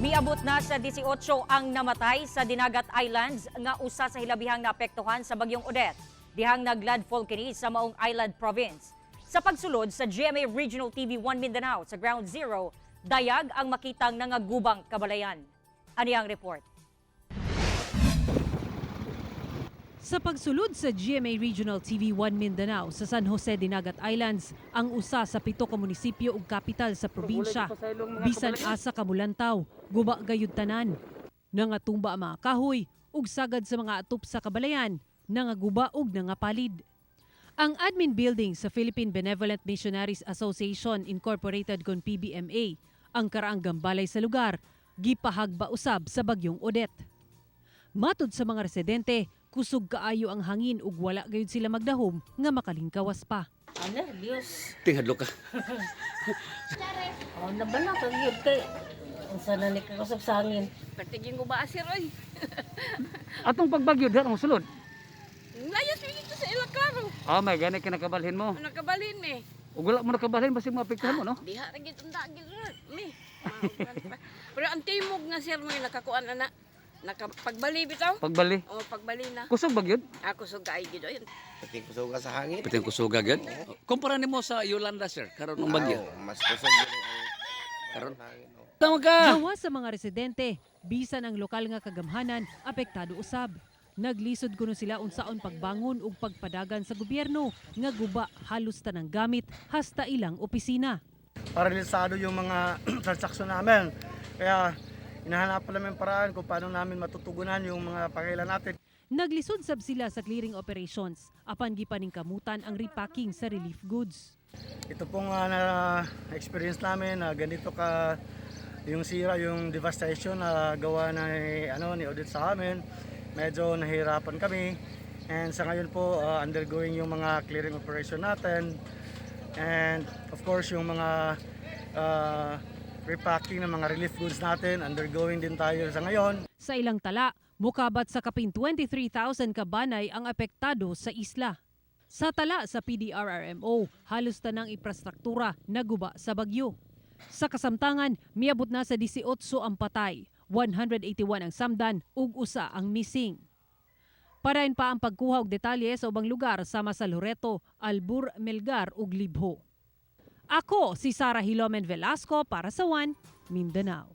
Miabot na sa 18 ang namatay sa Dinagat Islands nga usa sa hilabihang naapektuhan sa bagyong Odette, dihang naglandfall kini sa Maong Island Province. Sa pagsulod sa GMA Regional TV 1 Mindanao sa Ground Zero, dayag ang makitang nangagubang kabalayan. Ano ang report? Sa pagsulod sa GMA Regional TV 1 Mindanao sa San Jose, Dinagat Islands, ang usa sa 7 ka munisipyo ug kapital sa probinsya, bisan asa kamulantaw, guba gayud tanan. Nangatumba ang mga kahoy ug sagad sa mga atop sa kabalayan, nangaguba ug nangapalid. Ang admin building sa Philippine Benevolent Missionaries Association Incorporated kon PBMA, ang karaang gambalay sa lugar, gipahagba usab sa bagyong Odette. Matud sa mga residente, kusog kaayo ang hangin ug wala gayud sila magdahom nga makalingkawas pa. Nervyos. Tinghadlo ka. Nabala ka gyud kay unsa na ni kakusog sa hangin. Patiging ko ba asir oy. Atong pagbagyo dira mo sulod. Layas mi dito sa Ilocaro. May gani kinakabalhin mo. Nakabalhin mi. Ug wala mo nakabalhin basi maapektuhan mo no. Diha ra gid unda gid mi. Pero ang timog nga sir mo nakakuan ana. Nakapagbali bitaw. Pagbali. O pagbali na. Kusog bagyod. Ako sug kay gid oy. Pati kusuga sa hangin. Piting kusuga gid. Kumpara nimo sa Yolanda sir karon ng bagyo. Mas kusog yun Karon. ang hangin. Oh. Tama ka. Gawa sa mga residente, bisan ang lokal nga kagamhanan, apektado usab. Naglisod kuno sila unsaon pagbangon ug pagpadagan sa gobyerno nga guba halos tanang gamit hasta ilang opisina. Paralisado yung mga transaksyon namin. Kaya hinahanap namin paraan kung paano namin matutugunan yung mga pangailan natin. Naglisod sab sila sa clearing operations, apan gipaningkamutan ang repacking sa relief goods. Ito pong na-experience namin na ganito ka yung sira, yung devastation na gawa ni Odette sa amin. Medyo nahirapan kami. And sa ngayon po, undergoing yung mga clearing operation natin. And of course, yung mga repacking ng mga relief goods natin, undergoing din tayo sa ngayon. Sa ilang tala, mukabat sa kapin 23,000 kabanay ang apektado sa isla. Sa tala sa PDRRMO, halos tanang infrastruktura naguba sa bagyo. Sa kasamtangan, miabot na sa 18 ang patay, 181 ang samdan ug usa ang missing. Parain pa ang pagkuha og detalye sa ubang lugar sama sa Loreto, Albur, Melgar ug Libho. Ako si Sara Hilomen Velasco para sa 1 Mindanao.